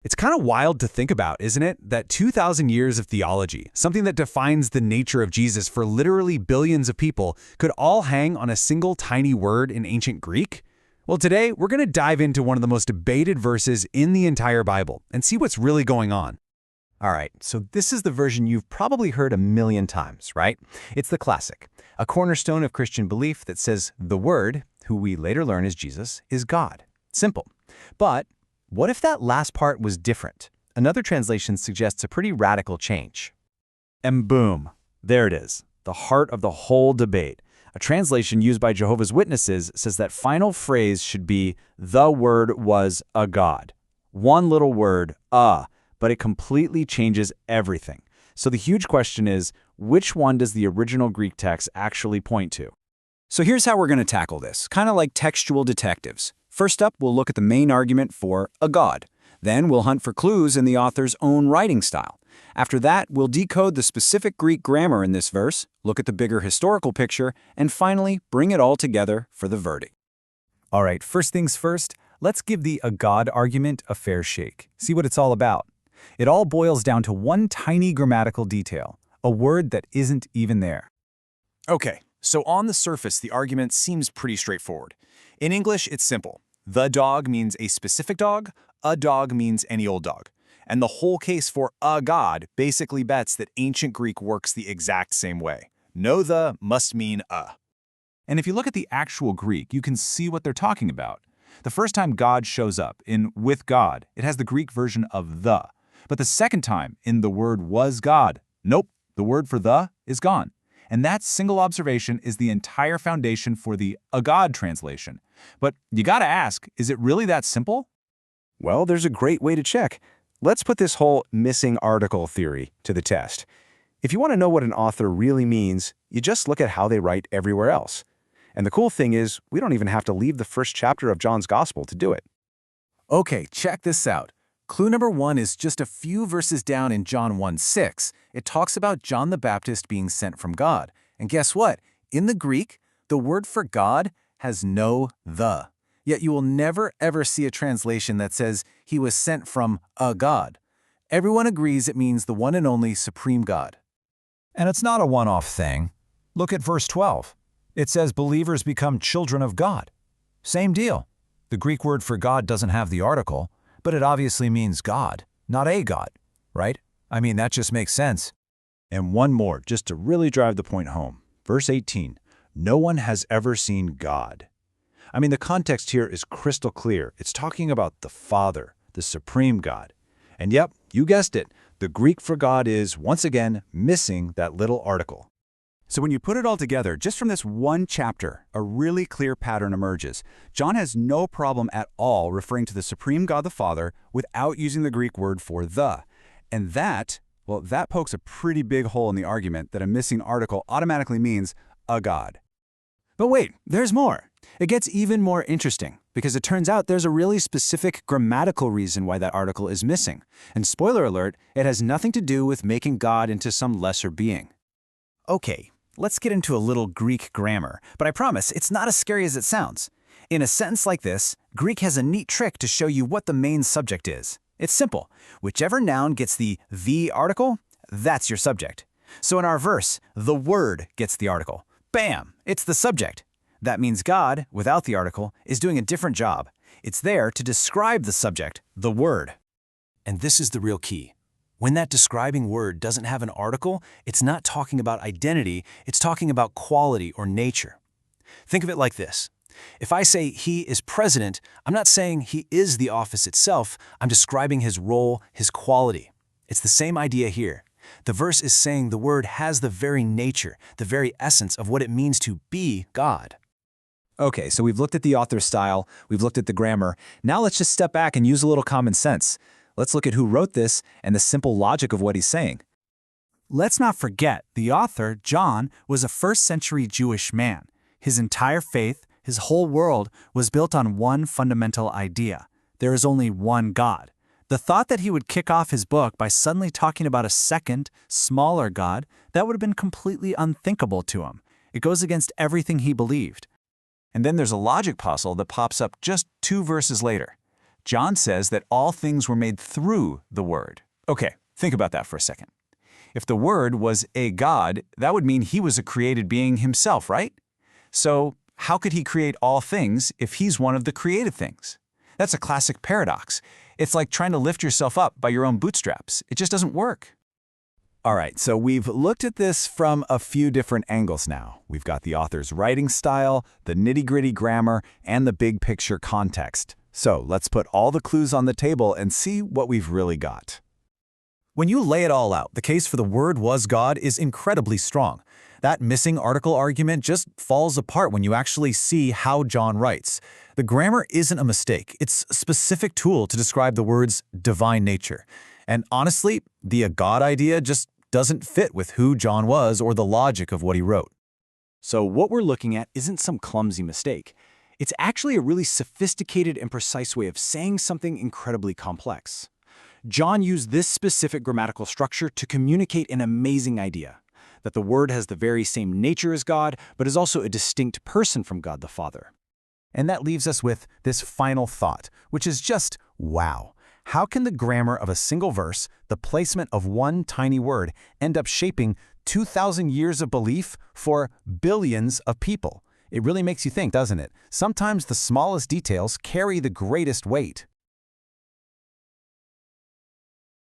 It's kind of wild to think about, isn't it? That 2,000 years of theology, something that defines the nature of Jesus for literally billions of people, could all hang on a single tiny word in ancient Greek? Well, today we're going to dive into one of the most debated verses in the entire Bible and see what's really going on. All right, so this is the version you've probably heard a million times, right? It's the classic, a cornerstone of Christian belief that says the Word, who we later learn is Jesus, is God. Simple. But what if that last part was different? Another translation suggests a pretty radical change. And boom, there it is, the heart of the whole debate. A translation used by Jehovah's Witnesses says that final phrase should be, the Word was a God. One little word, but it completely changes everything. So the huge question is, which one does the original Greek text actually point to? So here's how we're going to tackle this, kind of like textual detectives. First up, we'll look at the main argument for a God. Then we'll hunt for clues in the author's own writing style. After that, we'll decode the specific Greek grammar in this verse, look at the bigger historical picture, and finally bring it all together for the verdict. All right, first things first, let's give the a God argument a fair shake. See what it's all about. It all boils down to one tiny grammatical detail, a word that isn't even there. Okay, so on the surface, the argument seems pretty straightforward. In English, it's simple. The dog means a specific dog, a dog means any old dog. And the whole case for a God basically bets that ancient Greek works the exact same way. No the must mean a. And if you look at the actual Greek, you can see what they're talking about. The first time God shows up in with God, it has the Greek version of the. But the second time in the word was God, nope, the word for the is gone. And that single observation is the entire foundation for the a God translation. But you gotta ask, is it really that simple? Well, there's a great way to check. Let's put this whole missing article theory to the test. If you want to know what an author really means, you just look at how they write everywhere else. And the cool thing is, we don't even have to leave the first chapter of John's Gospel to do it. Okay, check this out. Clue number 1 is just a few verses down in John 1:6. It talks about John the Baptist being sent from God. And guess what? In the Greek, the word for God has no the. Yet you will never ever see a translation that says he was sent from a God. Everyone agrees it means the one and only supreme God. And it's not a one-off thing. Look at verse 12. It says believers become children of God. Same deal. The Greek word for God doesn't have the article, but it obviously means God, not a God, right? I mean, that just makes sense. And one more, just to really drive the point home. Verse 18, no one has ever seen God. I mean, the context here is crystal clear. It's talking about the Father, the supreme God. And yep, you guessed it, the Greek for God is, once again, missing that little article. So when you put it all together, just from this one chapter, a really clear pattern emerges. John has no problem at all referring to the supreme God the Father without using the Greek word for the. And that pokes a pretty big hole in the argument that a missing article automatically means a God. But wait, there's more. It gets even more interesting, because it turns out there's a really specific grammatical reason why that article is missing. And spoiler alert, it has nothing to do with making God into some lesser being. Okay, let's get into a little Greek grammar, but I promise it's not as scary as it sounds. In a sentence like this, Greek has a neat trick to show you what the main subject is. It's simple. Whichever noun gets the article, that's your subject. So in our verse, the word gets the article. Bam! It's the subject. That means God, without the article, is doing a different job. It's there to describe the subject, the word. And this is the real key. When that describing word doesn't have an article, it's not talking about identity, it's talking about quality or nature. Think of it like this. If I say he is president, I'm not saying he is the office itself, I'm describing his role, his quality. It's the same idea here. The verse is saying the word has the very nature, the very essence of what it means to be God. Okay, so we've looked at the author's style, we've looked at the grammar. Now let's just step back and use a little common sense. Let's look at who wrote this and the simple logic of what he's saying. Let's not forget, the author, John, was a first-century Jewish man. His entire faith, his whole world, was built on one fundamental idea. There is only one God. The thought that he would kick off his book by suddenly talking about a second, smaller God, that would have been completely unthinkable to him. It goes against everything he believed. And then there's a logic puzzle that pops up just 2 verses later. John says that all things were made through the Word. Okay, think about that for a second. If the Word was a God, that would mean he was a created being himself, right? So how could he create all things if he's one of the created things? That's a classic paradox. It's like trying to lift yourself up by your own bootstraps. It just doesn't work. All right, so we've looked at this from a few different angles now. We've got the author's writing style, the nitty-gritty grammar, and the big picture context. So let's put all the clues on the table and see what we've really got. When you lay it all out, the case for the Word was God is incredibly strong. That missing article argument just falls apart when you actually see how John writes. The grammar isn't a mistake. It's a specific tool to describe the word's divine nature. And honestly, the a God idea just doesn't fit with who John was or the logic of what he wrote. So what we're looking at isn't some clumsy mistake. It's actually a really sophisticated and precise way of saying something incredibly complex. John used this specific grammatical structure to communicate an amazing idea, that the Word has the very same nature as God, but is also a distinct person from God the Father. And that leaves us with this final thought, which is just, wow. How can the grammar of a single verse, the placement of one tiny word, end up shaping 2,000 years of belief for billions of people? It really makes you think, doesn't it? Sometimes the smallest details carry the greatest weight.